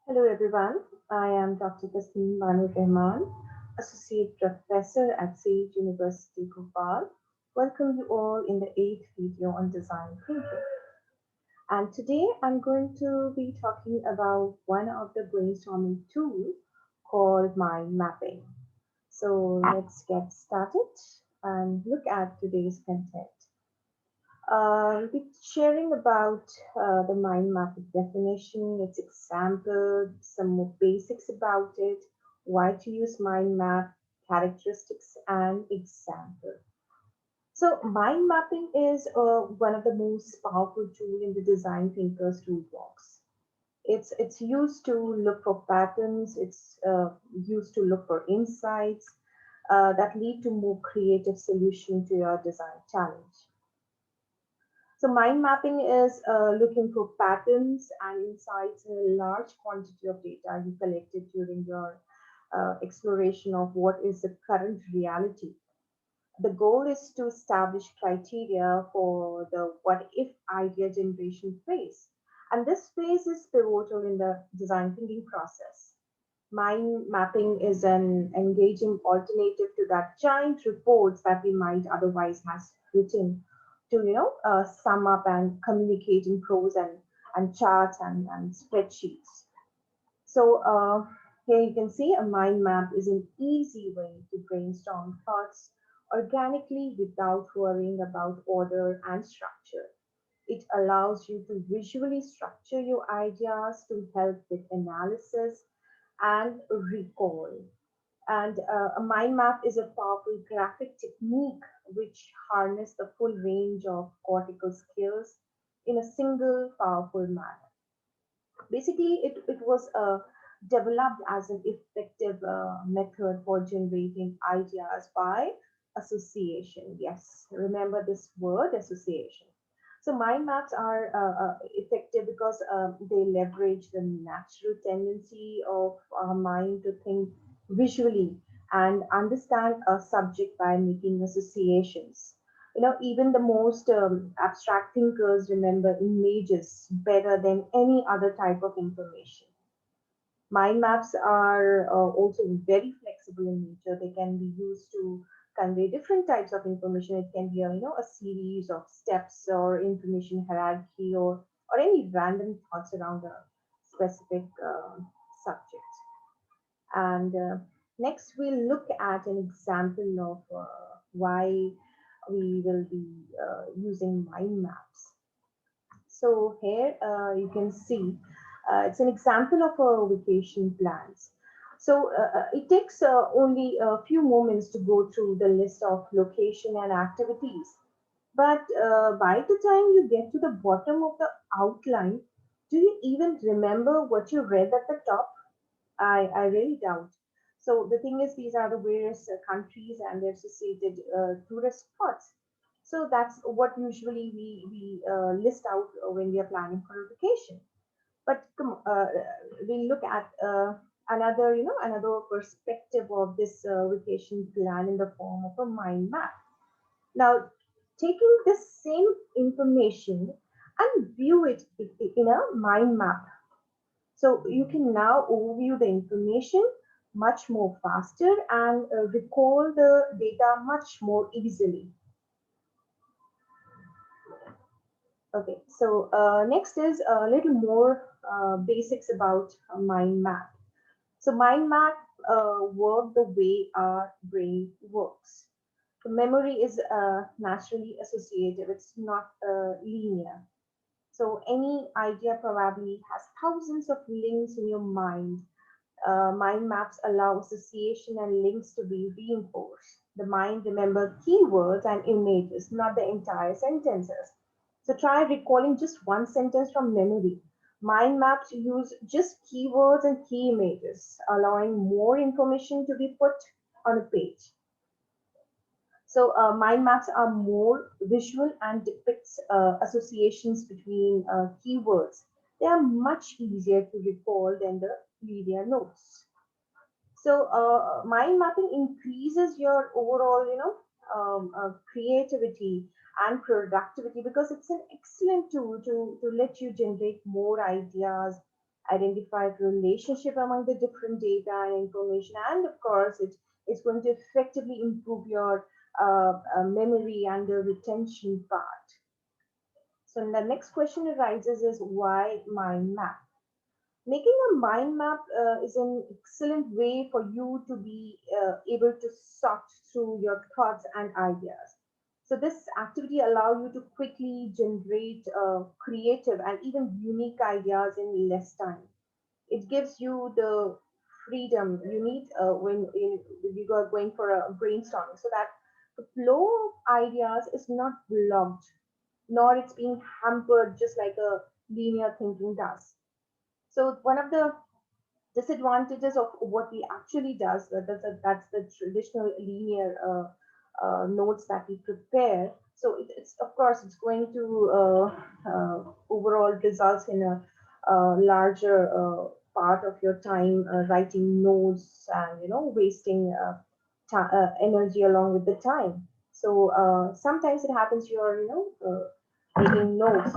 Hello everyone, I am Dr. Tasneem Bano Rehman, Associate Professor at Sage University, Bhopal. Welcome you all in the 8th video on design thinking. And today I'm going to be talking about one of the brainstorming tools called mind mapping. So let's get started and look at today's content. Be sharing about the mind map definition, its example, some more basics about it, why to use mind map, characteristics, and example. So, mind mapping is one of the most powerful tool in the design thinkers toolbox. It's used to look for patterns. It's used to look for insights that lead to more creative solution to your design challenge. So mind mapping is looking for patterns and insights in a large quantity of data you collected during your exploration of what is the current reality. The goal is to establish criteria for the what if idea generation phase. And this phase is pivotal in the design thinking process. Mind mapping is an engaging alternative to that giant reports that we might otherwise have written to, sum up and communicate in prose and charts and spreadsheets. So here you can see a mind map is an easy way to brainstorm thoughts organically without worrying about order and structure. It allows you to visually structure your ideas to help with analysis and recall. And a mind map is a powerful graphic technique which harness the full range of cortical skills in a single powerful manner. Basically, it was developed as an effective method for generating ideas by association. Yes, remember this word association. So mind maps are effective because they leverage the natural tendency of our mind to think visually and understand a subject by making associations. Even the most abstract thinkers remember images better than any other type of information. Mind maps are also very flexible in nature. They can be used to convey different types of information. It can be a series of steps or information hierarchy or any random thoughts around a specific subject. And next, we'll look at an example of why we will be using mind maps. So here you can see it's an example of a vacation plans. So it takes only a few moments to go through the list of location and activities. But by the time you get to the bottom of the outline, do you even remember what you read at the top? I really doubt. So the thing is, these are the various countries and their associated tourist spots. So that's what usually we list out when we are planning for a vacation. But we look at another perspective of this vacation plan in the form of a mind map. Now, taking this same information and view it in a mind map, so you can now overview the information much more faster and recall the data much more easily. Okay, so next is a little more basics about a mind map. So mind map work the way our brain works. The memory is naturally associative. It's not linear. So any idea probably has thousands of links in your mind. Mind maps allow association and links to be reinforced. The mind remembers keywords and images, not the entire sentences. So try recalling just one sentence from memory. Mind maps use just keywords and key images, allowing more information to be put on a page. So mind maps are more visual and depicts associations between keywords. They are much easier to recall than the media notes. So mind mapping increases your overall, creativity and productivity because it's an excellent tool to let you generate more ideas identify the relationship among the different data and information, and of course, it's going to effectively improve your memory and the retention part. So the next question arises is why mind map? Making a mind map is an excellent way for you to be able to sort through your thoughts and ideas. So this activity allows you to quickly generate creative and even unique ideas in less time. It gives you the freedom you need when you are going for a brainstorming, so that the flow of ideas is not blocked, nor it's being hampered just like a linear thinking does. So one of the disadvantages of what we actually does that's the traditional linear notes that we prepare. So it's of course it's going to overall results in a larger part of your time writing notes and wasting energy along with the time. So sometimes it happens you're making notes,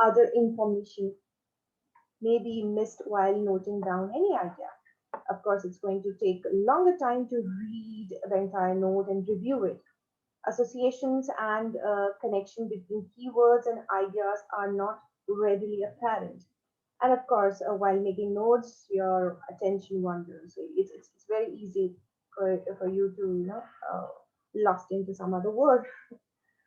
other information may be missed while noting down any idea. Of course, it's going to take a longer time to read the entire note and review it. Associations and connection between keywords and ideas are not readily apparent. And of course, while making notes, your attention wanders. So it's very easy for you to lost into some other word.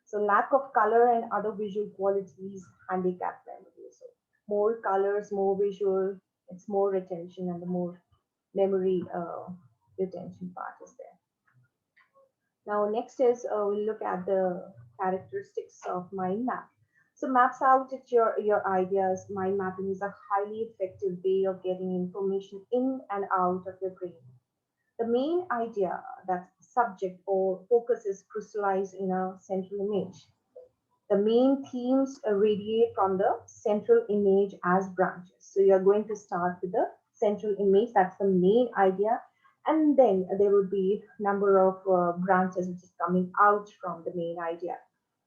So lack of color and other visual qualities handicap memory. So more colors, more visual, it's more retention, and the more memory retention part is there. Now next is we'll look at the characteristics of mind map. So maps out your ideas. Mind mapping is a highly effective way of getting information in and out of your brain. The main idea, that subject or focus, is crystallized in a central image. The main themes radiate from the central image as branches. So you're going to start with the central image, that's the main idea, and then there will be number of branches which is coming out from the main idea.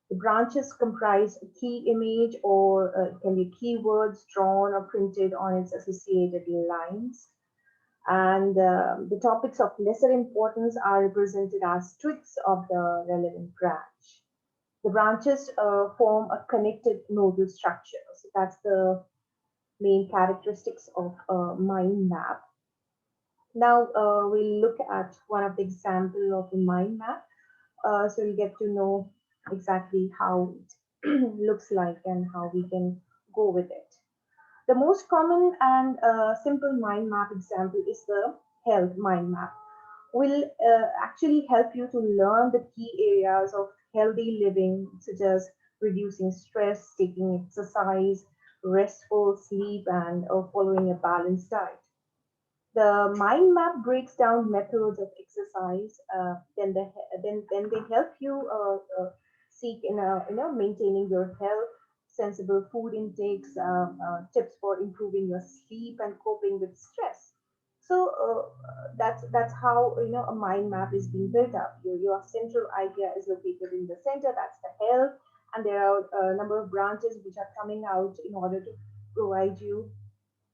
The branches comprise a key image, or it can be keywords drawn or printed on its associated lines. And the topics of lesser importance are represented as twigs of the relevant branch. The branches form a connected nodal structure. So that's the main characteristics of a mind map. Now we'll look at one of the example of a mind map. So we'll get to know exactly how it looks like and how we can go with it. The most common and simple mind map example is the health mind map. Will actually help you to learn the key areas of healthy living, such as reducing stress, taking exercise, restful sleep, and following a balanced diet. The mind map breaks down methods of exercise. Then they help you seek in maintaining your health, sensible food intakes, tips for improving your sleep and coping with stress. So that's how a mind map is being built up. Your central idea is located in the center. That's the health, and there are a number of branches which are coming out in order to provide you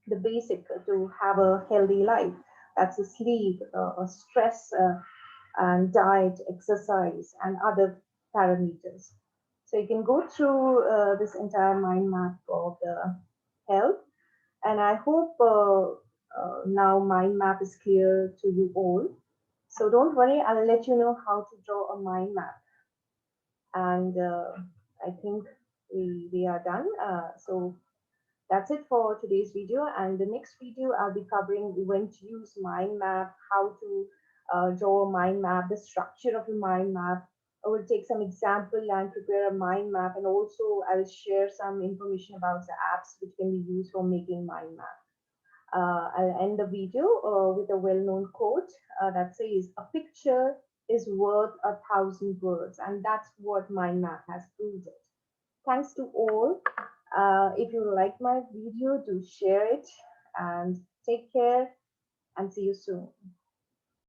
the basic to have a healthy life. That's a sleep, stress, and diet, exercise, and other parameters. So you can go through this entire mind map of the health, and I hope now mind map is clear to you all. So don't worry, I'll let you know how to draw a mind map. And I think we are done. So that's it for today's video, and the next video I'll be covering when to use mind map, how to draw a mind map, the structure of a mind map. I will take some example and prepare a mind map, and also I will share some information about the apps which can be used for making mind map. I'll end the video with a well-known quote that says, "A picture is worth 1,000 words," and that's what mind map has proved it. Thanks to all. If you like my video, do share it, and take care, and see you soon.